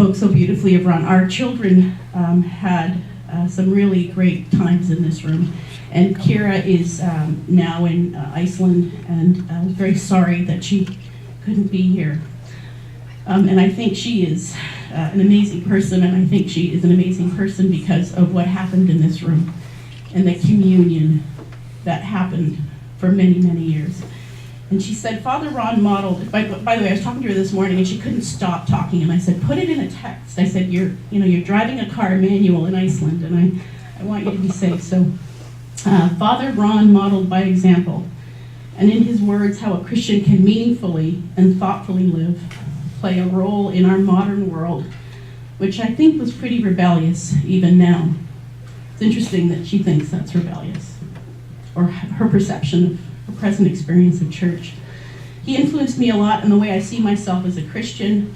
spoke so beautifully of Ron. Our children had some really great times in this room. And Kira is now in Iceland, and I was very sorry that she couldn't be here. And I think she is an amazing person, and I think she is an amazing person because of what happened in this room and the communion that happened for many, many years. And she said, Father Ron modeled, by the way, I was talking to her this morning and she couldn't stop talking, and I said, put it in a text. I said, you're driving a car manual in Iceland, and I want you to be safe. So Father Ron modeled by example, and in his words, how a Christian can meaningfully and thoughtfully live, play a role in our modern world, which I think was pretty rebellious even now. It's interesting that she thinks that's rebellious, or her perception of her present experience of church. He influenced me a lot in the way I see myself as a Christian.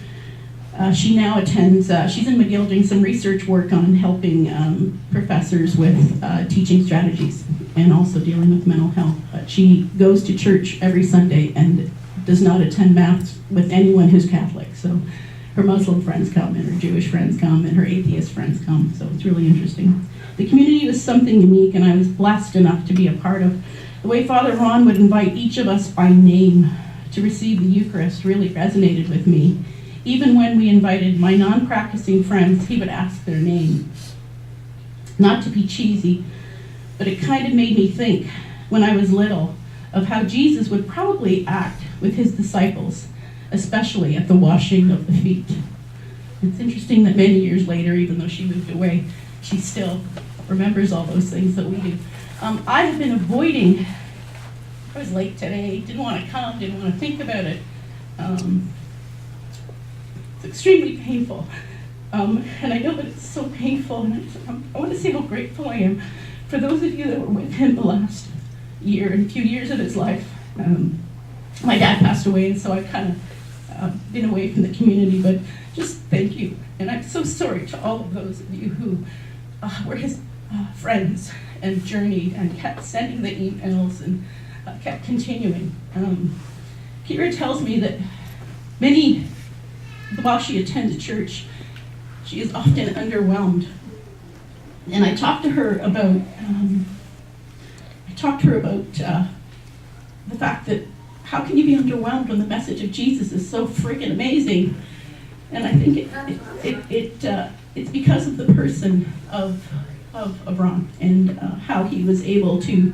She now attends, she's in McGill doing some research work on helping professors with teaching strategies and also dealing with mental health. But she goes to church every Sunday and does not attend Mass with anyone who's Catholic. So her Muslim friends come, and her Jewish friends come, and her atheist friends come. So it's really interesting. The community was something unique, and I was blessed enough to be a part of. The way Father Ron would invite each of us by name to receive the Eucharist really resonated with me. Even when we invited my non-practicing friends, he would ask their name. Not to be cheesy, but it kind of made me think, when I was little, of how Jesus would probably act with his disciples, especially at the washing of the feet. It's interesting that many years later, even though she moved away, she still remembers all those things that we do. I have been avoiding, I was late today, didn't want to come, didn't want to think about it. It's extremely painful. And I know that it's so painful, and I want to say how grateful I am for those of you that were with him the last year and few years of his life. My dad passed away, and so I've kind of been away from the community, but just thank you. And I'm so sorry to all of those of you who were his friends and journeyed and kept sending the emails and kept continuing. Kira tells me that while she attends church, she is often underwhelmed. And I talked to her about the fact that how can you be underwhelmed when the message of Jesus is so freaking amazing? And I think it's because of the person of Ron and how he was able to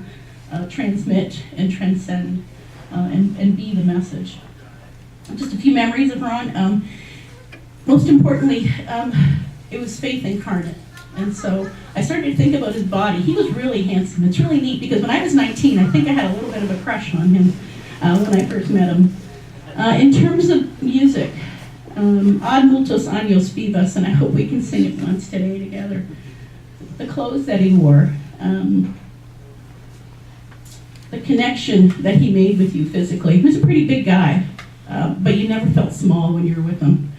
transmit and transcend and be the message. Just a few memories of Ron. Most importantly, it was faith incarnate. And so I started to think about his body. He was really handsome. It's really neat because when I was 19, I think I had a little bit of a crush on him when I first met him. In terms of music, Ad multos años vivas, and I hope we can sing it once today together. The clothes that he wore, the connection that he made with you physically. He was a pretty big guy, but you never felt small when you were with him.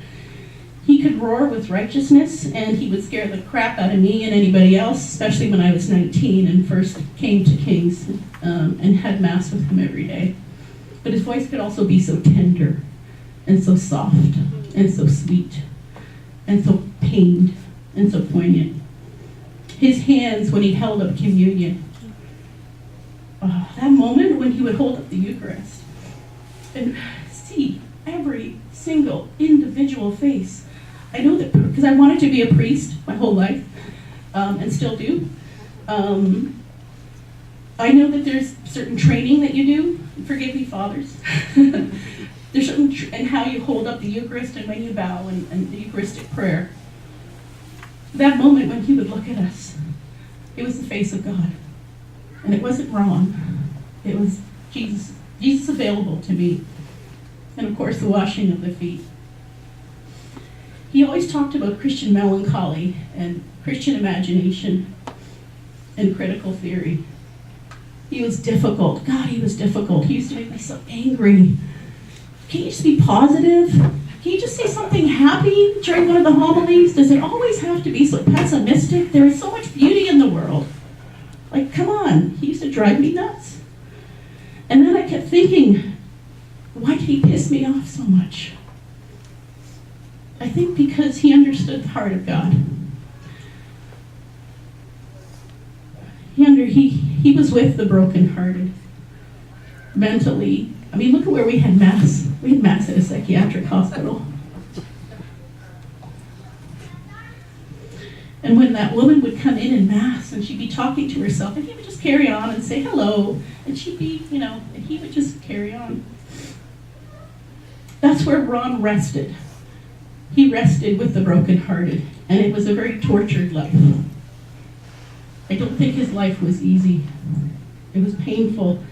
He could roar with righteousness, and he would scare the crap out of me and anybody else, especially when I was 19 and first came to King's and had Mass with him every day. But his voice could also be so tender and so soft and so sweet and so pained and so poignant. His hands when he held up communion. That moment when he would hold up the Eucharist and see every single individual face. I know that because I wanted to be a priest my whole life, and still do. I know that there's certain training that you do. Forgive me, fathers. There's certain and how you hold up the Eucharist and when you bow and the Eucharistic prayer. That moment when he would look at us, it was the face of God, and it wasn't wrong. It was Jesus available to me, and of course the washing of the feet. He always talked about Christian melancholy and Christian imagination and critical theory. He was difficult. God, he was difficult. He used to make me so angry. Can you just be positive? Can you just say something happy during one of the homilies? Does it always have to be so pessimistic? There is so much beauty in the world. Like, come on. He used to drive me nuts. And then I kept thinking, why did he piss me off so much? I think because he understood the heart of God. He was with the brokenhearted mentally. I mean, look at where we had Mass. We had Mass at a psychiatric hospital. And when that woman would come in Mass and she'd be talking to herself, and he would just carry on and say hello, and she'd be, and he would just carry on. That's where Ron rested. He rested with the brokenhearted, and it was a very tortured life. I don't think his life was easy. It was painful,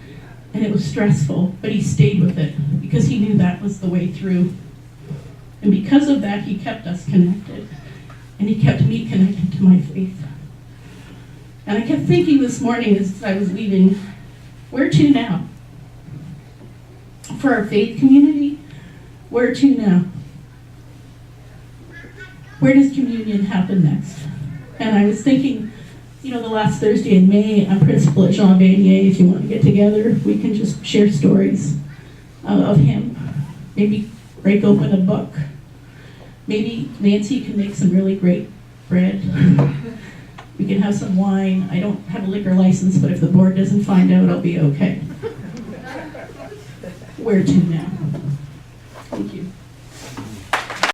and it was stressful, but he stayed with it because he knew that was the way through. And because of that, he kept us connected, and he kept me connected to my faith. And I kept thinking this morning as I was leaving, where to now? For our faith community, where to now? Where does communion happen next? And I was thinking, the last Thursday in May, I'm principal at Giampa. If you want to get together, we can just share stories of him. Maybe break open a book. Maybe Nancy can make some really great bread. We can have some wine. I don't have a liquor license, but if the board doesn't find out, I'll be okay. Where to now? Thank you.